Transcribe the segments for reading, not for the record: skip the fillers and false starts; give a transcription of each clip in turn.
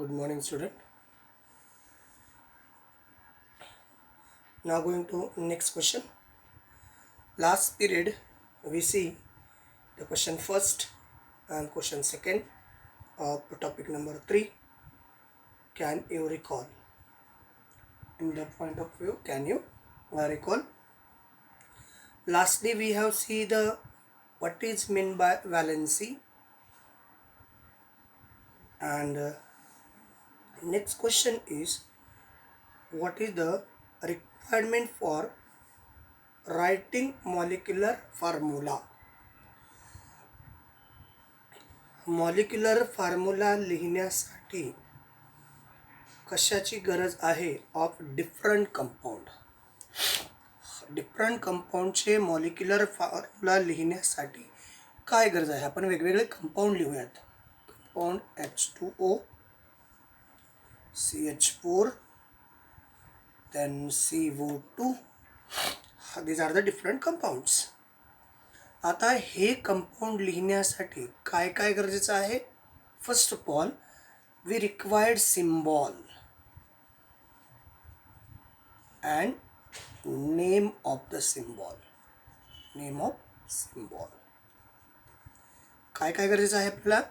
Good morning, student. Now going to next question. Last period we see the question first and question second of the topic number 3. Can you recall? In that point of view, can you recall? Lastly, we have see the what is meant by valency, and next question is what is the requirement for writing molecular formula. Molecular formula लिहिण्यासाठी कशाची गरज आहे of different compound. Different कंपाऊंडचे molecular formula लिहिण्यासाठी काय गरज आहे. आपण वेगवेगळे कंपाऊंड लिहूयात. Compound H2O, CH4, then CO2. these are the different compounds. आता हे कंपाऊंड लिहिण्यासाठी काय काय गरजेचं आहे. First of all we required symbol and name of the symbol. name of symbol काय काय गरजेचं आहे. आपल्याला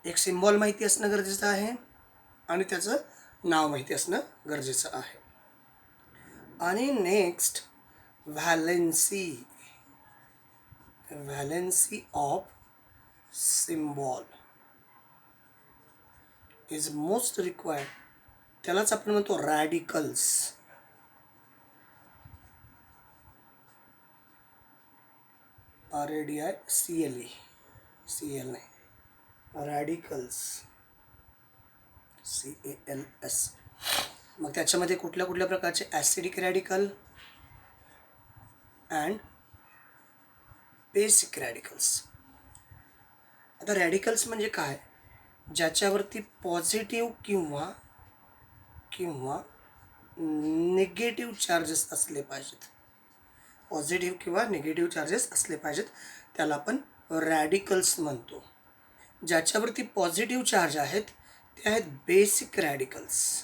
एक सिम्बॉल माहिती असणं गरजेचं आहे आणि त्याचं नाव माहिती असणं गरजेचं आहे. आणि next valency of symbol is most required. त्यालाच आपण म्हणतो रॅडिकल्स. RADICLE CL नाही, रॅडिकल्स CALS. मग त्याच्यामध्ये कुठल्या कुठल्या प्रकारचे acidic radical and basic radicals. आता रॅडिकल्स म्हणजे काय. ज्याच्यावरती पॉझिटिव्ह किंवा निगेटिव्ह चार्जेस असले पाहिजेत. पॉझिटिव्ह किंवा निगेटिव्ह चार्जेस असले पाहिजेत त्याला आपण रॅडिकल्स म्हणतो. ज्याच्यावरती पॉझिटिव्ह चार्ज आहेत ते आहेत बेसिक रॅडिकल्स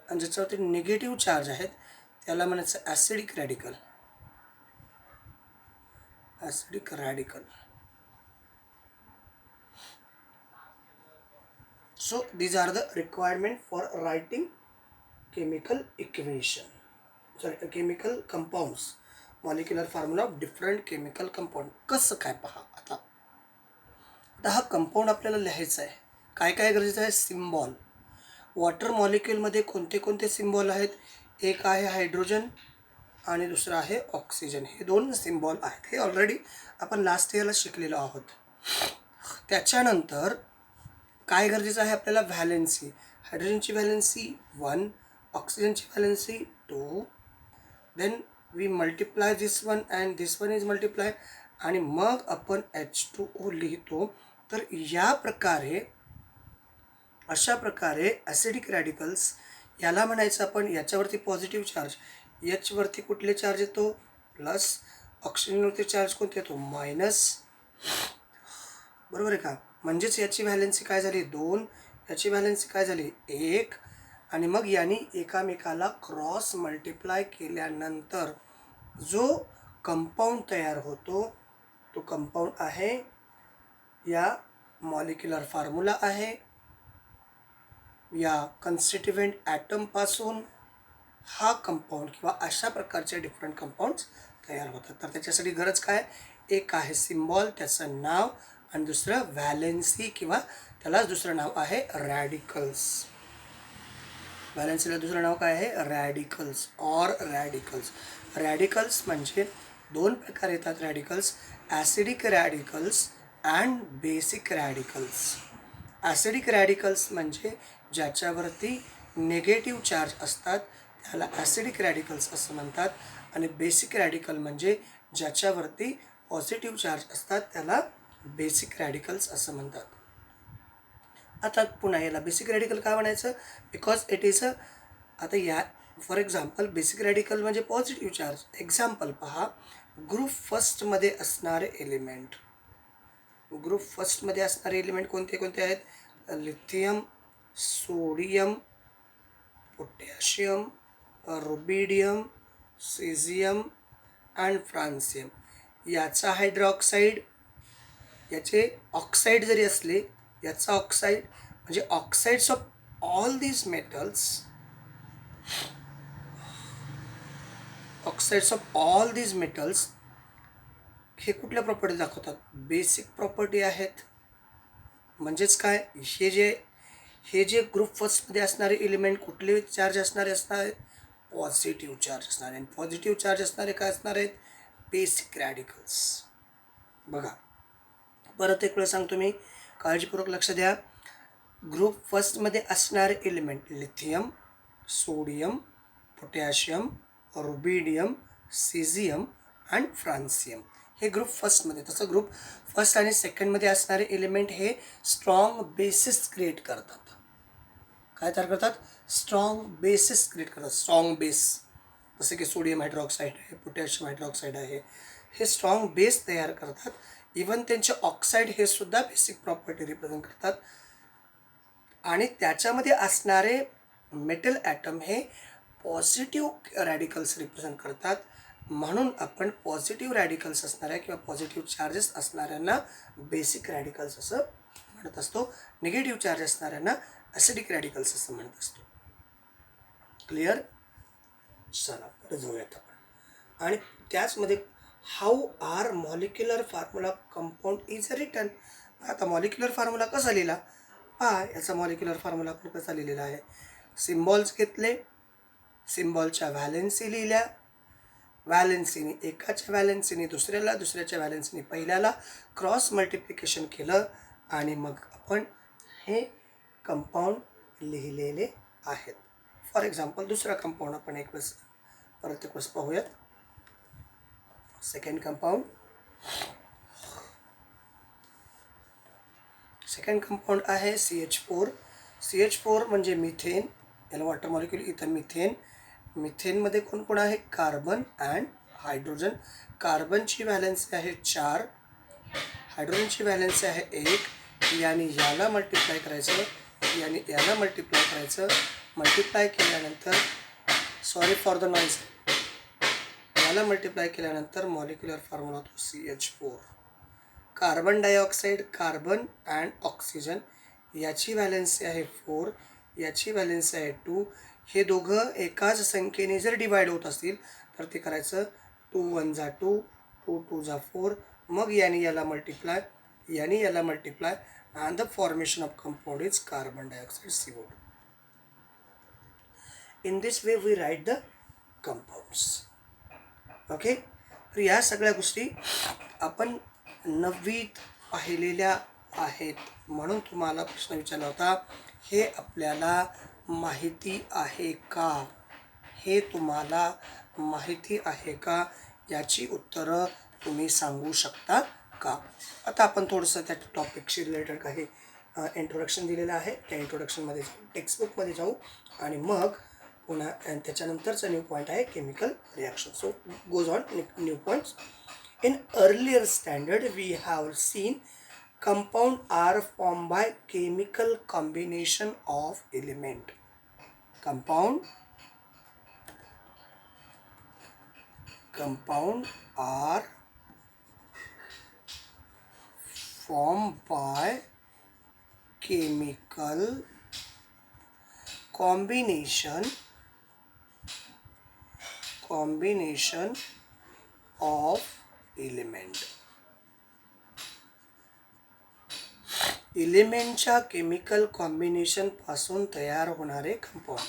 आणि ज्याच्यावरती निगेटिव्ह चार्ज आहेत त्याला म्हणायचं acidic radical. So these are the requirement for writing chemical equation. chemical compounds, molecular formula of different chemical compound. कसं काय पहा. आता हा कंपाऊंड आपल्याला लिहायचा आहे. काय काय गरजेचं आहे. सिम्बॉल. वॉटर मॉलिक्युलमध्ये कोणते कोणते सिम्बॉल आहेत. एक आहे हायड्रोजन आणि दुसरं आहे ऑक्सिजन. हे दोन सिम्बॉल आहेत. हे ऑलरेडी आपण लास्ट इयरला शिकलेलो आहोत. त्याच्यानंतर काय गरजेचं आहे आपल्याला. व्हॅलेन्सी. हायड्रोजनची व्हॅलेन्सी 1, ऑक्सिजनची valency 2. Then we multiply this one and this one is multiply आणि मग आपण H2O लिहितो. तर अशा प्रकारे ॲसिडिक रॅडिकल्स याला म्हणायचं आपण. याच्यावरती पॉझिटिव्ह चार्ज, Hवरती कुठले चार्ज येतो प्लस, ऑक्सिजनवरती चार्ज कोणते येतो मायनस. बरोबर आहे का. म्हणजेच याची व्हॅलेन्सी काय झाली 2, याची व्हॅलेन्सी काय झाली 1 आणि मग यांनी एकामेकाला क्रॉस मल्टिप्लाय केल्यानंतर जो कंपाऊंड तयार होतो तो कंपाऊंड आहे या मॉलिक्युलर फॉर्म्युला आहे या कन्स्टिट्युएंट ॲटमपासून हा कंपाऊंड किंवा अशा प्रकारचे डिफरंट कंपाऊंड्स तयार होतात. तर त्याच्यासाठी गरज काय. एक आहे सिम्बॉल, त्याचं नाव आणि दुसरं व्हॅलेन्सी किंवा त्यालाच दुसरं नाव आहे रॅडिकल्स. व्हॅलेन्सीला दुसरं नाव काय आहे रॅडिकल्स ऑर रॅडिकल्स. रॅडिकल्स म्हणजे दोन प्रकार येतात radicals. Acidic radicals and basic radicals. Acidic radicals म्हणजे ज्याच्यावरती निगेटिव्ह चार्ज असतात त्याला ॲसिडिक रॅडिकल्स असं म्हणतात आणि बेसिक रॅडिकल म्हणजे ज्याच्यावरती पॉझिटिव्ह चार्ज असतात त्याला बेसिक रॅडिकल्स असं म्हणतात. आता पुन्हा याला बेसिक रॅडिकल काय म्हणायचं. बिकॉज इट इज आता या फॉर एक्झाम्पल बेसिक रॅडिकल म्हणजे पॉझिटिव्ह चार्ज. एक्झाम्पल पहा. ग्रुप फर्स्टमध्ये असणारे एलिमेंट ग्रुप फर्स्टमध्ये असणारे एलिमेंट कोणते कोणते आहेत? Lithium, sodium, potassium, rubidium, caesium and francium. याचा हायड्रॉक्साईड, याचे ऑक्साईड जरी असले, याचा ऑक्साईड म्हणजे oxides of all these metals, oxides of all these metals हे कुठल्या प्रॉपर्टी दाखवतात? बेसिक प्रॉपर्टी आहेत. म्हणजेच काय, हे जे ग्रुप फर्स्टमध्ये असणारे एलिमेंट कुठले चार्ज असणारे असणार आहेत? पॉझिटिव्ह चार्ज असणार आहे. आणि पॉझिटिव्ह चार्ज असणारे काय असणार आहेत? Basic radicals. बघा परत एक वेळ सांगतो मी, काळजीपूर्वक लक्ष द्या. ग्रुप फर्स्टमध्ये असणारे element lithium, sodium, potassium, rubidium, caesium and francium हे ग्रुप फर्स्टमध्ये. तसं ग्रुप फर्स्ट आणि सेकंडमध्ये असणारे एलिमेंट हे स्ट्रॉंग बेसिस क्रिएट करतात. काय तयार करतात? स्ट्रॉंग बेसिस क्रिएट करतात. स्ट्रॉंग बेस, जसे की सोडियम हायड्रॉक्साईड आहे, पोटॅशियम हायड्रॉक्साईड आहे, हे स्ट्रॉंग बेस तयार करतात. इवन त्यांचे ऑक्साईड हे सुद्धा बेसिक प्रॉपर्टी रिप्रेझेंट करतात. आणि त्याच्यामध्ये असणारे मेटल ॲटम हे पॉझिटिव्ह रॅडिकल्स रिप्रेझेंट करतात. म्हणून आपण पॉझिटिव्ह रॅडिकल्स असणाऱ्या किंवा पॉझिटिव्ह चार्जेस असणाऱ्यांना बेसिक रॅडिकल्स असं म्हणत असतो. निगेटिव्ह चार्ज असणाऱ्यांना ॲसिडिक रॅडिकल्स असं म्हणत असतो. क्लिअर? चला पुढे जाऊयात आपण. आणि त्याचमध्ये how are molecular formula compound is written. आता मॉलिक्युलर फॉर्म्युला कसा लिहिला? याचा मॉलिक्युलर फॉर्म्युला आपण कसा लिहिलेला आहे? सिम्बॉल्स घेतले, सिम्बॉलच्या व्हॅलेन्सी लिहिल्या, व्हॅलेन्सीने एकाच्या व्हॅलेन्सीने दुसऱ्याला, दुसऱ्याच्या व्हॅलेन्सीने पहिल्याला क्रॉस मल्टिप्लिकेशन केलं आणि मग आपण हे कंपाऊंड लिहिलेले आहेत. फॉर एक्झाम्पल दुसरा कंपाऊंड आपण परत एक वेळेस पाहूयात. सेकंड कंपाऊंड आहे CH4. CH4 म्हणजे मिथेन, याला वॉटर मॉलिक्यूल इथं मिथेन. मिथेनमध्ये कोण कोण आहे? Carbon and hydrogen. कार्बनची व्हॅलेन्सी आहे 4, हायड्रोजनची व्हॅलेन्सी आहे 1. याने याला मल्टिप्लाय करायचं, याने याला मल्टिप्लाय करायचं. मल्टिप्लाय केल्यानंतर, सॉरी फॉर द नॉईज, याला मल्टिप्लाय केल्यानंतर मॉलिक्युलर फॉर्म्युला होतो CH4. Carbon dioxide, carbon and oxygen, याची व्हॅलेन्सी आहे 4, याची व्हॅलेन्सी आहे 2. हे दोघं एकाच संख्येने जर डिवाईड होत असतील तर ते करायचं 2 1 जा 2, 2 2 जा 4. मग याने याला मल्टिप्लाय, याने याला multiply and the formation of compound is carbon dioxide CO2. In this way we write the compounds. Okay. तर या सगळ्या गोष्टी आपण 9वीत पाहिलेल्या आहेत. म्हणून तुम्हाला प्रश्न विचारला होता, हे आपल्याला माहिती आहे का? हे तुम्हाला माहिती आहे का? याची उत्तरं तुम्ही सांगू शकता का? आता आपण थोडंसं त्या टॉपिकशी रिलेटेड काही इंट्रोडक्शन दिलेलं आहे, त्या इंट्रोडक्शनमध्ये जाऊ, टेक्स्टबुकमध्ये जाऊ आणि मग पुन्हा त्याच्यानंतरचा न्यू पॉईंट आहे chemical reaction. So goes on new points. In earlier standard, we have seen compound are formed by chemical combination of element. Compound are formed by chemical combination of element. एलिमेंटच्या chemical combination पासून तयार होणारे compound.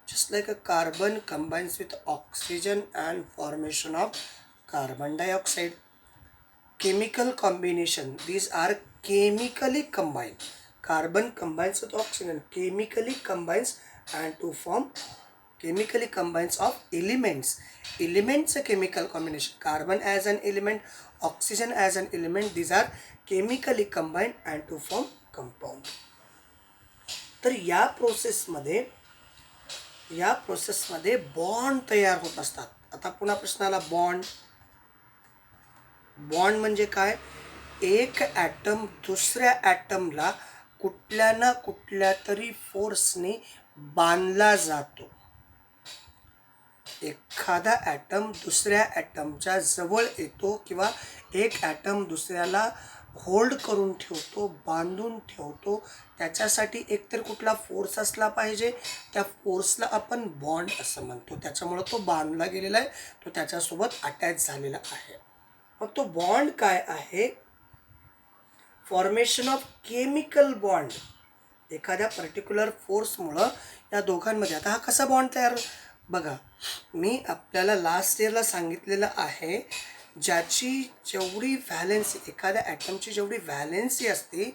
Just like a carbon combines with oxygen and formation of carbon dioxide. Chemical combination, these are chemically combined. Carbon combines with oxygen, chemically combines and to form chemically combines of elements. Elements a chemical combination. Carbon as an element, oxygen as an element, these are chemically combined and to form compound. तर या प्रोसेसमध्ये bond तयार होत असतात. आता पुन्हा प्रश्न आला, बॉन्ड म्हणजे काय? एक ॲटम दुसऱ्या ॲटमला कुठल्या ना कुठल्या तरी फोर्सने बांधला जातो. एखादा ॲटम दुसऱ्या ॲटमच्या जवळ येतो किंवा एक ॲटम दुसऱ्याला होल्ड करून ठेवतो, बांधून ठेवतो. त्याच्यासाठी एकतर कुठला फोर्स असला पाहिजे. त्या फोर्सला आपण बॉन्ड असं म्हणतो. त्याच्यामुळं तो बांधला गेलेला आहे, तो त्याच्यासोबत अटॅच झालेला आहे. मग तो बॉन्ड काय आहे? Formation of chemical bond. एखाद्या पर्टिक्युलर फोर्समुळं या दोघांमध्ये, आता हा कसा बॉन्ड तयार, बघा मी आपल्याला लास्ट इयरला सांगितलेलं आहे, ज्याची जेवढी व्हॅलेन्सी, एखाद्या ॲटमची जेवढी व्हॅलेन्सी असते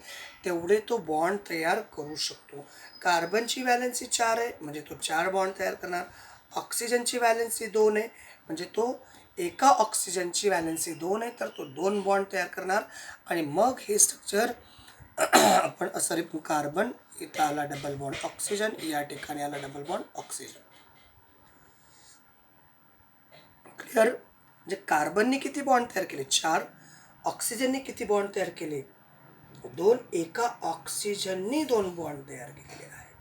तेवढे तो बॉन्ड तयार करू शकतो. कार्बनची व्हॅलेन्सी 4 आहे म्हणजे तो 4 बॉन्ड तयार करणार. ऑक्सिजनची व्हॅलेन्सी 2 आहे म्हणजे तो एका ऑक्सिजनची व्हॅलेन्सी 2 आहे तर तो 2 बॉन्ड तयार करणार. आणि मग हे स्ट्रक्चर आपण सॉरी कार्बन, इथं आला डबल बॉन्ड ऑक्सिजन, या ठिकाणी आला डबल बॉन्ड ऑक्सिजन. क्लिअर? म्हणजे कार्बनने किती बॉन्ड तयार केले? 4. ऑक्सिजनने किती बॉन्ड तयार केले? 2. एका ऑक्सिजनने 2 बॉन्ड तयार केलेले आहे.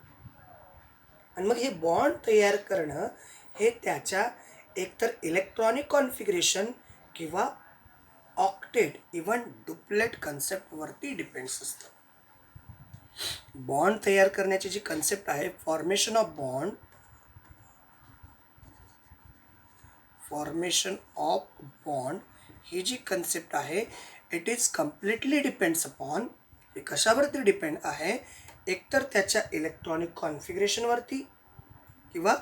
आणि मग हे बॉन्ड तयार करणं हे त्याच्या एकतर इलेक्ट्रॉनिक कॉन्फिगरेशन किंवा ऑक्टेट इव्हन डुप्लेट कन्सेप्टवरती डिपेंड्स असतं. बॉन्ड तयार करण्याची जी कन्सेप्ट आहे, फॉर्मेशन ऑफ बॉन्ड, ही जी कन्सेप्ट आहे, it is completely depends upon, हे कशावरती डिपेंड आहे? एकतर त्याच्या इलेक्ट्रॉनिक कॉन्फिगरेशनवरती किंवा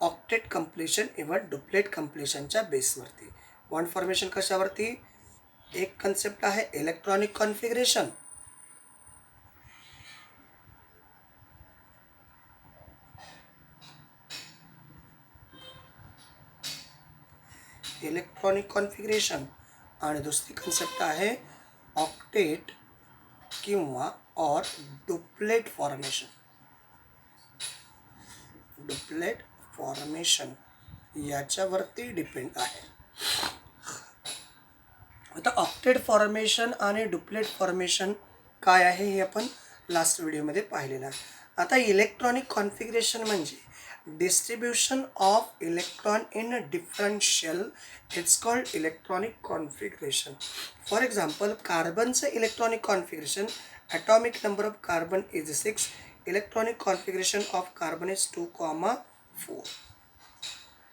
ऑक्टेट कम्प्लिशन इव्हन डुप्लेट कम्प्लिशनच्या बेसवरती. बॉन्ड फॉर्मेशन कशावरती? एक कन्सेप्ट आहे इलेक्ट्रॉनिक कॉन्फिगरेशन, आणि दुसरी कन्सेप्ट आहे ऑक्टेट किंवा और डुप्लेट फॉर्मेशन याच्यावरती डिपेंड आहे. आता ऑक्टेट फॉर्मेशन आणि डुप्लेट फॉर्मेशन काय आहे हे आपण लास्ट व्हिडिओमध्ये पाहिलेलं आहे. आता इलेक्ट्रॉनिक कॉन्फिगरेशन म्हणजे distribution of electron in different shell, it's called electronic configuration. For example, कार्बनचं electronic configuration, atomic number of carbon is 6, electronic configuration of carbon is 2,4.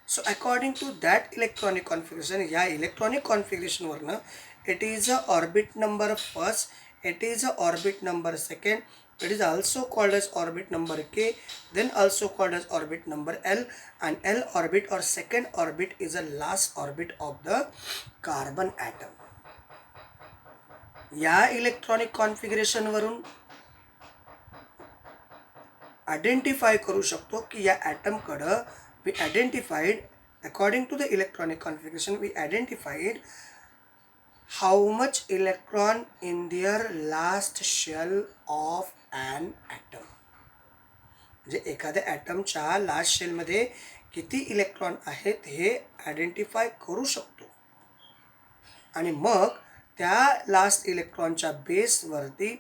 So according to that electronic configuration, या electronic कॉन्फिगरेशनवरनं it is a orbit number first, it is a orbit number second, it is also called as orbit number K, then also called as orbit number L, and L orbit or second orbit is the last orbit of the carbon atom. या electronic कॉन्फिगरेशनवरून identify करू शकतो की या ॲटमकडं we identified, according to the electronic configuration, we identified how much electron in their last shell of an atom. म्हणजे एखाद्या ॲटमच्या last शेलमध्ये किती electron आहेत हे आयडेंटिफाय करू शकतो. आणि मग त्या लास्ट इलेक्ट्रॉनच्या बेसवरती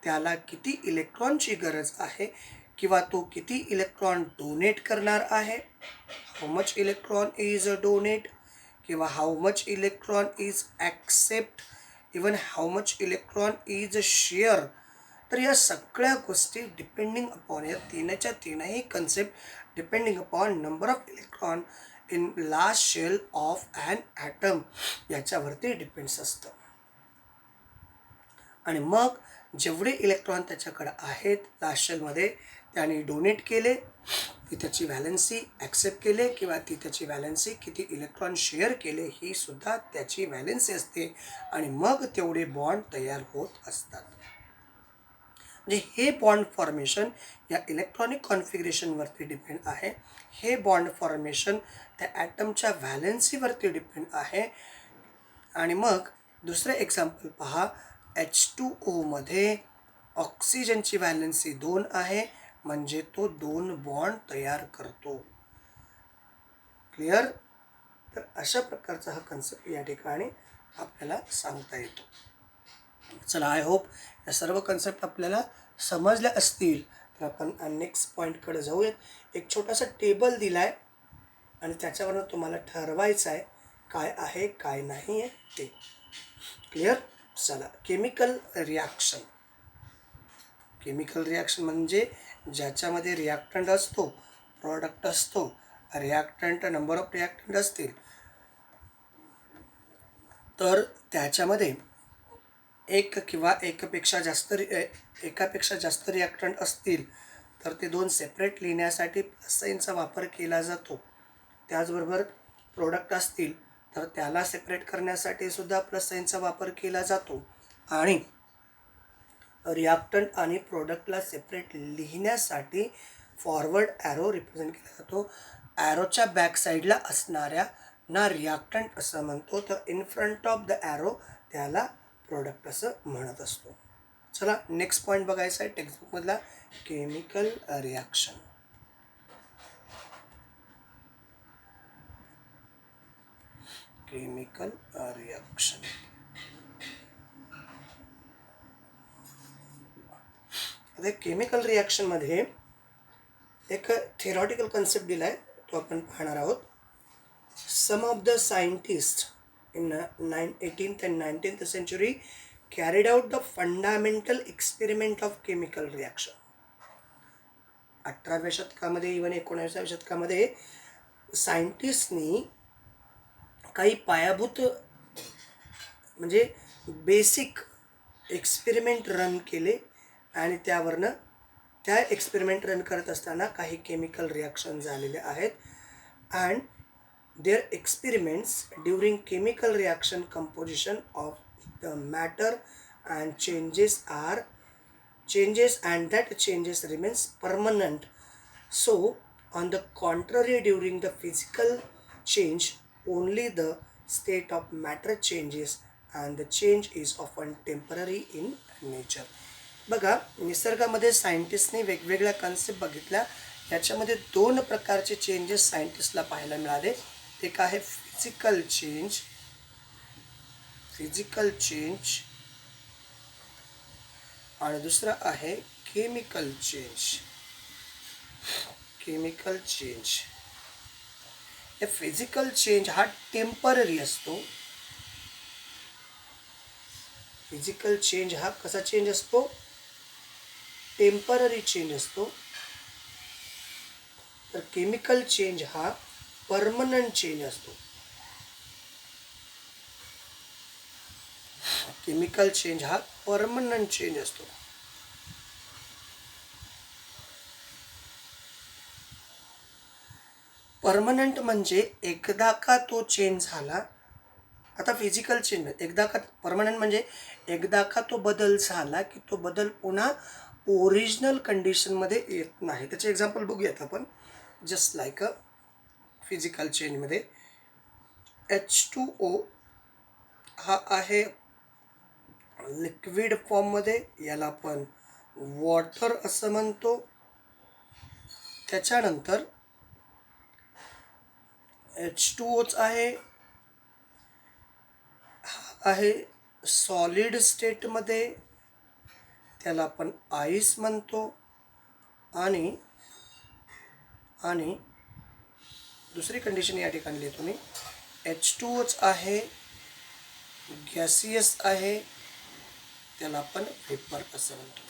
त्याला किती इलेक्ट्रॉनची गरज आहे किंवा तो किती इलेक्ट्रॉन डोनेट करणार आहे, how much electron is donate, किंवा how much electron is accept, even how much electron is share. तर या सगळ्या गोष्टी डिपेंडिंग अपॉन, या तीनही concept depending upon number of electron in last shell of an atom याच्यावरती डिपेंड्स असतं. आणि मग जेवढे इलेक्ट्रॉन त्याच्याकडे आहेत लास्ट शेलमध्ये त्याने डोनेट केले, ती त्याची व्हॅलेन्सी ॲक्सेप्ट केले किंवा ती त्याची व्हॅलेन्सी किती इलेक्ट्रॉन शेअर केले ही सुद्धा त्याची व्हॅलेन्सी असते. आणि मग तेवढे बॉन्ड तयार होत असतात. म्हणजे हे बॉन्ड फॉर्मेशन या इलेक्ट्रॉनिक कॉन्फिगरेशनवरती डिपेंड आहे. हे बॉन्ड फॉर्मेशन त्या ॲटमच्या व्हॅलेन्सीवरती डिपेंड आहे. आणि मग दुसरं एक्झाम्पल पहा, H2O मध्ये ऑक्सिजनची व्हॅलेन्सी 2 आहे म्हणजे तो 2 बॉन्ड तयार करतो. क्लिअर? तर अशा प्रकारचा हा कन्सेप्ट या ठिकाणी आपल्याला सांगता येतो. चला, आय होप या सर्व कन्सेप्ट आपल्याला समजल्या असतील. तर आपण नेक्स्ट पॉईंटकडे जाऊयात. एक छोटासा टेबल दिला आहे आणि त्याच्यावरून तुम्हाला ठरवायचं आहे काय आहे काय नाही आहे ते. क्लिअर? चला, केमिकल रिॲक्शन. केमिकल रिॲक्शन म्हणजे ज्याच्यामध्ये रिॲक्टंट असतो, प्रॉडक्ट असतो. रिॲक्टंट, नंबर ऑफ रिॲक्टंट असतील तर त्याच्यामध्ये एक किंवा एकापेक्षा जास्त रिॲक्टंट असतील तर ते दोन सेपरेट लिहिण्यासाठी प्लस साईनचा वापर केला जातो. त्याचबरोबर प्रोडक्ट असतील तर त्याला सेपरेट करण्यासाठी सुद्धा प्लस साईनचा वापर केला जातो. आणि रिॲक्टंट आणि प्रोडक्टला सेपरेट लिहिण्यासाठी फॉरवर्ड ॲरो रिप्रेझेंट केला जातो. ॲरोच्या बॅक साईडला असणाऱ्या ना रिॲक्टंट असं म्हणतो, तर in front of the arrow त्याला प्रोडक्ट असं म्हणत असतो. चला, नेक्स्ट पॉईंट बघायचा आहे टेक्स्टबुकमधला, केमिकल रिॲक्शन. Chemical reaction. आता केमिकल रिॲक्शनमध्ये एक थिअरॉटिकल कन्सेप्ट दिला आहे, तो आपण पाहणार आहोत. Some of the scientists in 18th and 19th century carried out the fundamental experiment of chemical reaction. 18व्या शतकामध्ये इव्हन 19व्या शतकामध्ये सायंटिस्टनी काही पायाभूत म्हणजे बेसिक एक्सपेरिमेंट रन केले आणि त्यावरनं त्या एक्सपेरिमेंट रन करत असताना काही केमिकल रिॲक्शन झालेले आहेत. And their experiments during chemical reaction composition of the matter and changes and that changes remains permanent. So on the contrary, during the physical change only the state of matter changes and the change is often temporary in nature. बघा, निसर्गामध्ये सायंटिस्टने वेगवेगळ्या concept बघितल्या. याच्यामध्ये दोन प्रकारचे changes सायंटिस्टला पाहायला मिळाले. एक आहे फिजिकल चेंज आणि दुसरा आहे केमिकल चेंज. हे फिजिकल चेंज हा टेम्पररी असतो. फिजिकल चेंज हा कसा चेंज असतो? टेम्पररी चेंज असतो. तर केमिकल चेंज हा परमनंट चेंज असतो. केमिकल चेंज हा परमनंट चेंज असतो. परमनंट म्हणजे एकदा का तो चेंज झाला. आता फिजिकल चेंज एकदा का, परमनंट म्हणजे एकदा का तो बदल झाला की तो बदल पुन्हा ओरिजिनल कंडिशनमध्ये येत नाही. त्याचे एक्झाम्पल बघूयात आपण. जस्ट लाईक अ फिजिकल चेंजमध्ये H2O हा आहे लिक्विड फॉर्ममध्ये, याला आपण वॉटर असं म्हणतो. त्याच्यानंतर H2Oच आहे, हा आहे सॉलिड स्टेटमध्ये, त्याला आपण आईस म्हणतो. आणि दुसरी कंडिशन या ठिकाणी लिहितो मी. H2Oच आहे, गॅसियस आहे, त्याला आपण वेपर असं म्हणतो.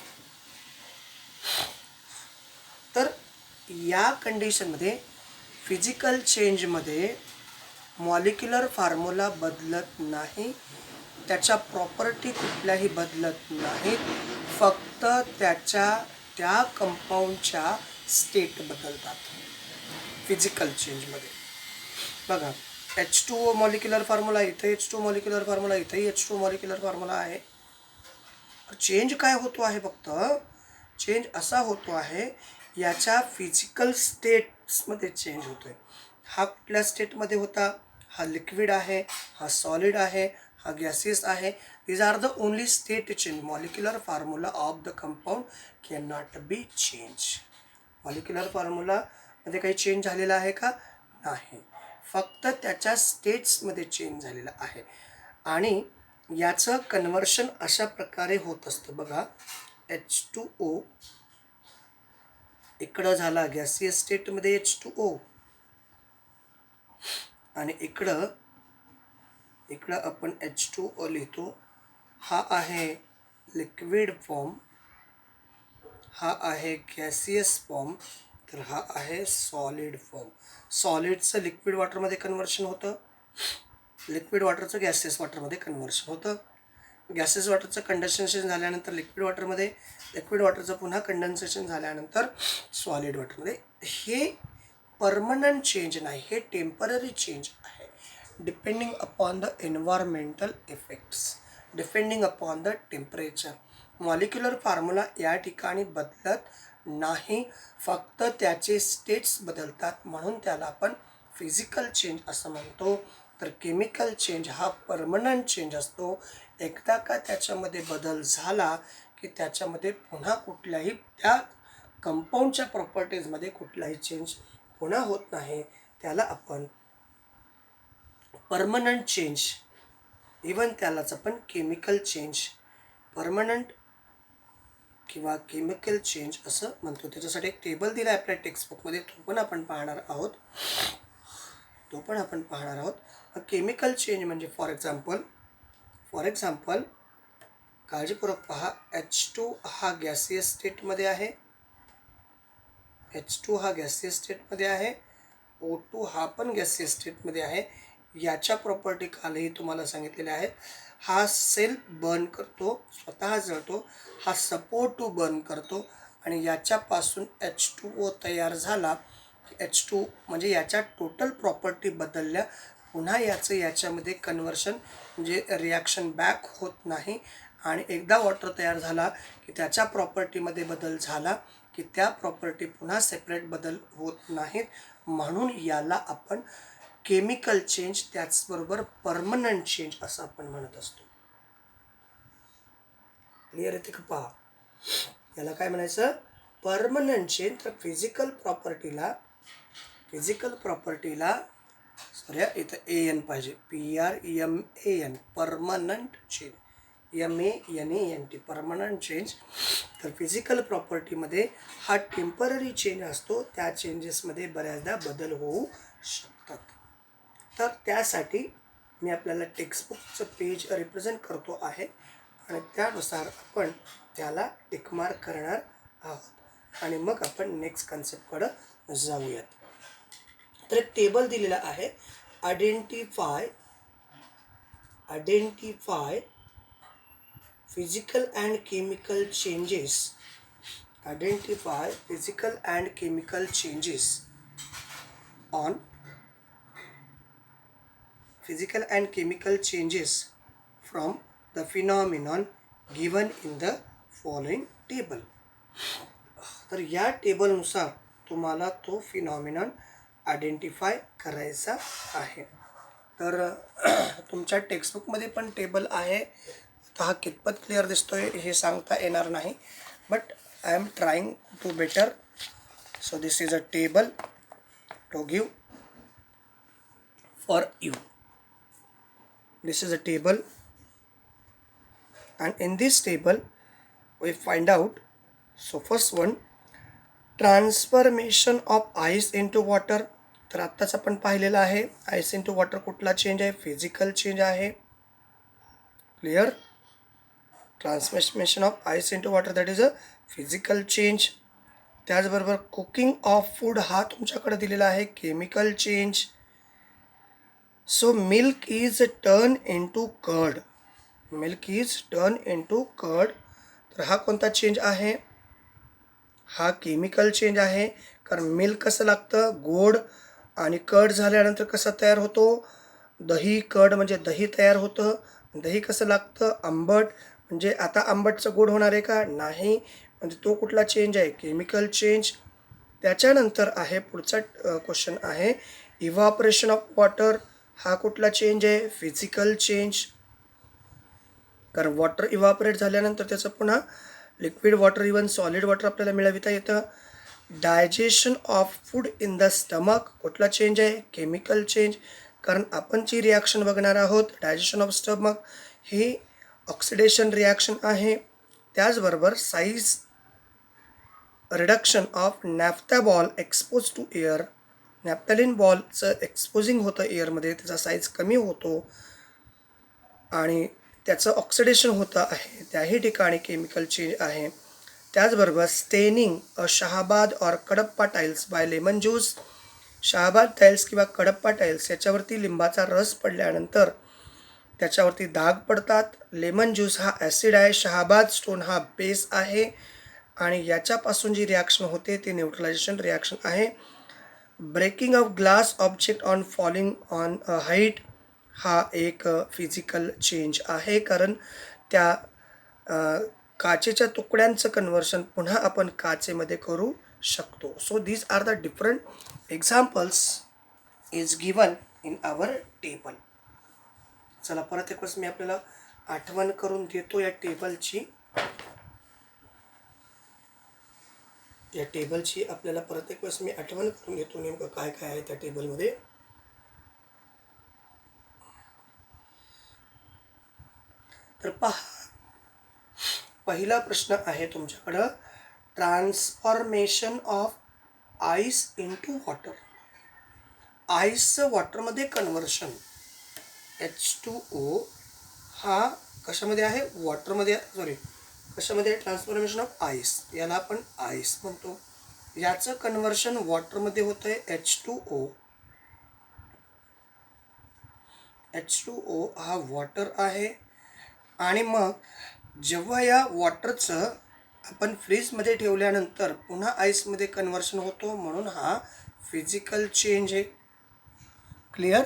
तर या कंडिशनमध्ये फिजिकल चेंजमध्ये मॉलिक्युलर फॉर्म्युला बदलत नाही, त्याच्या प्रॉपर्टी कुठल्याही बदलत नाहीत, फक्त त्या कंपाऊंडच्या स्टेट बदलतात फिजिकल चेंजमध्ये. बघा, H2O मॉलिक्युलर फॉर्म्युला इथे, H2 मॉलिक्युलर फॉर्म्युला इथेही H2 मॉलिक्युलर फॉर्म्युला आहे. चेंज काय होतो आहे? फक्त चेंज असा होतो आहे याच्या फिजिकल स्टेट्समध्ये चेंज होतो आहे. हा कुठल्या स्टेटमध्ये होता? हा लिक्विड आहे, हा सॉलिड आहे, हा गॅसियस आहे. These are the only state change. Molecular formula of the compound can not be change. Molecular फॉर्म्युलामध्ये काही चेंज झालेला आहे का? नाही, फक्त त्याच्या स्टेट्समध्ये चेंज झालेला आहे. आणि याचं कन्व्हर्शन अशा प्रकारे होत असतं बघा. H2O इकडं झाला गॅसियस स्टेटमध्ये H2O, आणि इकडं आपण H2O लिहितो. हा आहे लिक्विड फॉर्म, हा आहे गॅसियस फॉर्म, तर हा आहे सॉलिड फॉर्म. सॉलिडचं लिक्विड वॉटरमध्ये कन्व्हर्शन होतं, लिक्विड वॉटरचं गॅसियस वॉटरमध्ये कन्व्हर्शन होतं. गॅसियस वॉटरचं कंडेन्सेशन झाल्यानंतर लिक्विड वॉटरमध्ये, लिक्विड वॉटरचं पुन्हा कंडेन्सेशन झाल्यानंतर सॉलिड वॉटरमध्ये. हे परमनंट चेंज नाही, हे टेम्पररी चेंज आहे. Depending upon the environmental effects, depending upon the temperature. Molecular formula या ठिकाणी बदलत नाही, फक्त त्याचे स्टेट्स बदलतात, म्हणून त्याला आपण फिजिकल चेंज असं म्हणतो. तर केमिकल चेंज हा परमनंट चेंज असतो. एकदा का त्याच्यामध्ये बदल झाला की त्याच्यामध्ये पुन्हा कुठल्याही त्या कंपाऊंडच्या प्रॉपर्टीजमध्ये कुठलाही चेंज पुन्हा होत नाही. त्याला आपण परमनंट चेंज, इवन त्यालाच आपण केमिकल चेंज, परमनंट किंवा केमिकल चेंज असं म्हणतो. त्याच्यासाठी एक टेबल दिला आहे आपल्या टेक्स्टबुकमध्ये, तो पण आपण पाहणार आहोत. केमिकल चेंज म्हणजे फॉर एक्झाम्पल काळजीपूर्वक पहा. H2 हा गॅसियस स्टेटमध्ये आहे, H2 हा गॅसियस स्टेटमध्ये आहे, O2 हा पण गॅसियस स्टेटमध्ये आहे. याच्या प्रॉपर्टी खालीही तुम्हाला सांगितलेल्या आहेत. हा सेल्फ बर्न करतो, स्वतः जळतो, हा सपोर्ट टू बर्न करतो, आणि याच्यापासून H2O तयार झाला. H2 म्हणजे याच्या टोटल प्रॉपर्टी बदलल्या, पुन्हा याच्यामध्ये कन्व्हर्शन म्हणजे रिॲक्शन बॅक होत नाही. आणि एकदा वॉटर तयार झाला की त्याच्या प्रॉपर्टीमध्ये बदल झाला की त्या प्रॉपर्टी पुन्हा सेपरेट बदल होत नाहीत, म्हणून याला आपण केमिकल चेंज, त्याचबरोबर परमनंट चेंज असं आपण म्हणत असतो. क्लिअर येते का? पहा, याला काय म्हणायचं? Permanent change. तर फिजिकल प्रॉपर्टीला सॉरी इथं AN पाहिजे, PRMAN, permanent change, MANENT, permanent change. तर फिजिकल प्रॉपर्टीमध्ये हा टेम्पररी चेंज असतो, त्या चेंजेसमध्ये बऱ्याचदा बदल होऊ शकतात. तर त्यासाठी मी आपल्याला टेक्स्टबुकचं पेज रिप्रेझेंट करतो आहे, आणि त्यानुसार आपण त्याला टिकमार्क करणार आहोत, आणि मग आपण नेक्स्ट कन्सेप्टकडं जाऊयात. तर एक टेबल दिलेला आहे. Identify physical and chemical changes, identify physical and chemical changes on physical and chemical changes from the phenomenon given in the following table. तर या टेबलनुसार तुम्हाला तो फिनॉमिनॉन आयडेंटिफाय करायचा आहे. तर तुमच्या टेक्स्टबुकमध्ये पण टेबल आहे. आता हा कितपत क्लिअर दिसतोय हे सांगता येणार नाही, but I am trying to better. So this is a table to give for you. This is a table, and in this table we find out. So first one, transformation of ice into water. तर आत्ताच आपण पाहिलेलं आहे, ice into water कुठला change आहे? Physical change आहे. Clear? Transformation of ice into water, that is a physical change. त्याचबरोबर cooking of food हा तुमच्याकडे दिलेला आहे, chemical change. So milk is turned into curd. तर हा कोणता चेंज आहे? हा केमिकल चेंज आहे. कारण मिल्क कसं लागतं? गोड. आणि कर्ड झाल्यानंतर कसं तयार होतो? दही. कर्ड म्हणजे दही तयार होतं. दही कसं लागतं? आंबट. म्हणजे आता आंबटचं गोड होणार आहे का? नाही. म्हणजे तो कुठला चेंज आहे? Chemical change. त्याच्यानंतर आहे पुढचा क्वेश्चन आहे, इव्हॅपोरेशन ऑफ वॉटर. हा कुठला चेंज आहे? Physical change. कारण वॉटर इव्हॅपोरेट झाल्यानंतर त्याचं पुन्हा liquid water, even solid water आपल्याला मिळविता येतं. Digestion of food in the stomach कुठला चेंज आहे? Chemical change. कारण आपण जी रिॲक्शन बघणार आहोत, डायजेशन ऑफ स्टमक, हे ऑक्सिडेशन रिॲक्शन आहे. त्याचबरोबर size reduction of naphtha ball expose to air. Naphthalene बॉलचं एक्सपोजिंग होतं एअरमध्ये, त्याचा साईज कमी होतो आणि त्याचं ऑक्सिडेशन होतं आहे, त्याही ठिकाणी केमिकल चेंज आहे. त्याचबरोबर स्टेनिंग अ शहाबाद और Kadapa tiles by lemon juice. Shahabad tiles किंवा कडप्पा टाईल्स याच्यावरती लिंबाचा रस पडल्यानंतर त्याच्यावरती डाग पडतात. लेमन ज्यूस हा ॲसिड आहे, शहाबाद स्टोन हा बेस आहे आणि याच्यापासून जी रिॲक्शन होते ती न्यूट्रलायझेशन रिॲक्शन आहे. Breaking of glass object on falling on a height हा एक फिजिकल चेंज आहे, कारण त्या काचेच्या तुकड्यांचं कन्व्हर्शन पुन्हा आपण काचेमध्ये करू शकतो. So these are the different examples is given in our table. चला परत एक वेळेस मी आपल्याला आठवण करून देतो या टेबलची. आपल्याला परत एक वेळेस मी आठवण करून घेतो नेमकं काय काय आहे त्या टेबलमध्ये. तर पहा, पहिला प्रश्न आहे तुमच्याकडं, transformation of ice into water. आईसचं वॉटरमध्ये कन्व्हर्शन H2O हा कशामध्ये आहे, वॉटरमध्ये, कशामध्ये आहे, ट्रान्सफॉर्मेशन ऑफ आईस, याला आपण आईस म्हणतो. याचं कन्व्हर्शन वॉटरमध्ये होतं आहे H2O. H2O हा वॉटर आहे आणि मग जेव्हा या वॉटरचं आपण फ्रीजमध्ये ठेवल्यानंतर पुन्हा आईसमध्ये कन्व्हर्शन होतो, म्हणून हा फिजिकल चेंज आहे. क्लिअर,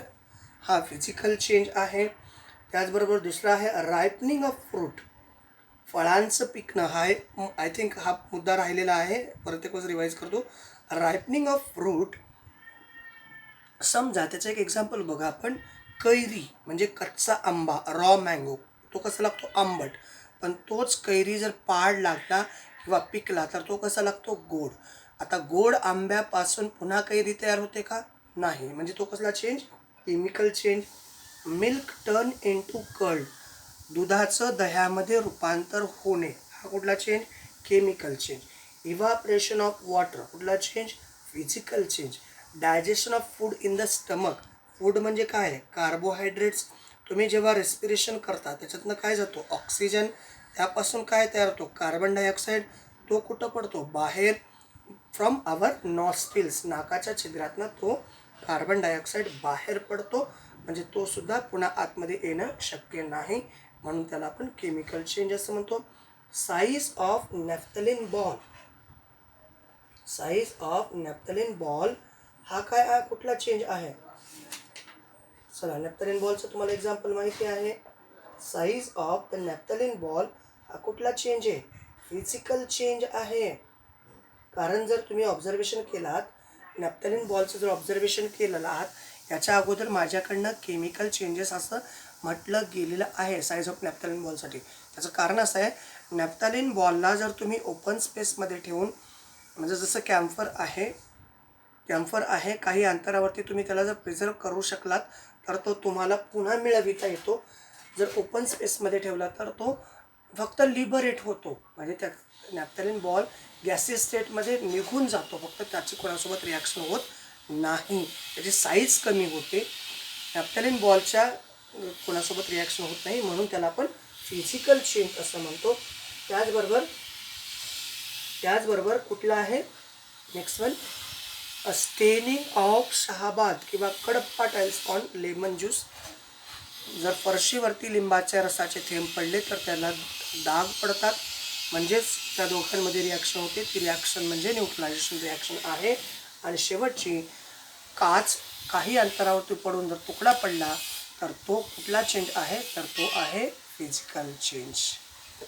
हा फिजिकल चेंज आहे. त्याचबरोबर दुसरा आहे रायपनिंग ऑफ फ्रूट, फळांचं पिकणं. हा आय थिंक हा मुद्दा राहिलेला आहे, परत एक रिवाईज करतो. रायपनिंग ऑफ फ्रूट, समजा त्याचं एक एक्झाम्पल बघा आपण, कैरी म्हणजे कच्चा आंबा, रॉ मँगो, तो कसा लागतो, आंबट. पण तोच कैरी जर पाड लागला किंवा पिकला तर तो कसा लागतो, गोड. आता गोड आंब्यापासून पुन्हा कैरी तयार होते का, नाही. म्हणजे तो कसला change, chemical change. Milk turn into curd, दुधाचं दह्यामध्ये रूपांतर होणे, हा कुठला change, chemical change. Evaporation of water, कुठला change, physical change. Digestion of food in the stomach, food म्हणजे काय, कार्बोहायड्रेट्स. तुम्ही जेव्हा रेस्पिरेशन करता त्याच्यातनं काय जातो, ऑक्सिजन. त्यापासून काय तयार होतो, कार्बन डायऑक्साईड. तो कुठं पडतो, बाहेर, फ्रॉम आवर नॉस्ट्रिल्स, नाकाच्या छिद्रातनं तो कार्बन डायऑक्साईड बाहेर पडतो. म्हणजे तो सुद्धा पुन्हा आतमध्ये येणं शक्य नाही, म्हणून त्याला आपण केमिकल चेंज असं म्हणतो. Size of naphthalene ball, size of naphthalene ball हा काय आहे, कुठला चेंज आहे. चला, नॅफ्थॅलिन बॉलचं तुम्हाला एक्झाम्पल माहिती आहे. Size of the naphthalene ball हा कुठला चेंज आहे, फिजिकल चेंज आहे. कारण जर तुम्ही ऑब्झर्वेशन केलात, नॅफ्थॅलिन बॉलचं जर ऑब्झर्वेशन केलेलं आहात, याच्या अगोदर माझ्याकडनं केमिकल चेंजेस असं म्हटलं गेलेलं आहे साईज ऑफ नॅफ्थॅलिन बॉलसाठी. त्याचं कारण असं आहे, नॅफ्थॅलिन बॉलला जर तुम्ही ओपन स्पेसमध्ये ठेवून, म्हणजे जसं कॅम्फर आहे, काही अंतरावरती तुम्ही त्याला जर प्रिझर्व करू शकलात तर तो तुम्हाला पुन्हा मिळविता येतो. जर ओपन स्पेसमध्ये ठेवला तर तो फक्त लिबरेट होतो, म्हणजे त्या नॅफ्थॅलिन बॉल गॅसियस स्टेटमध्ये निघून जातो, फक्त त्याची कोणासोबत रिॲक्शन होत नाही, त्याची साईज कमी होते. नॅफ्थॅलिन बॉलच्या कोणासोबत रिॲक्शन होत नाही, म्हणून त्याला आपण फिजिकल चेंज असं म्हणतो. त्याचबरोबर कुठला आहे, next one, staining of Shahabad किंवा Kadapa tiles on lemon juice. जर फरशीवरती लिंबाच्या रसाचे थेंब पडले तर त्याला डाग पडतात, म्हणजेच त्या दोघांमध्ये रिॲक्शन होते. ती रिॲक्शन म्हणजे न्यूट्रलायझेशन रिॲक्शन आहे. आणि शेवटची, काच काही अंतरावरती पडून जर तुकडा पडला तर तो कुठला चेंज आहे, तर तो आहे फिजिकल चेंज.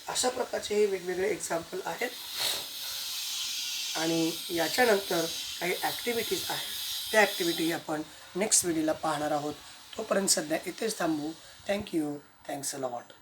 अशा प्रकारचे हे वेगवेगळे एक्झाम्पल आहेत. आणि याच्यानंतर काही ॲक्टिव्हिटीज आहेत, त्या ॲक्टिव्हिटी आपण नेक्स्ट व्हिडिओला पाहणार आहोत. तोपर्यंत सध्या इथेच थांबू. Thank you, thanks a lot.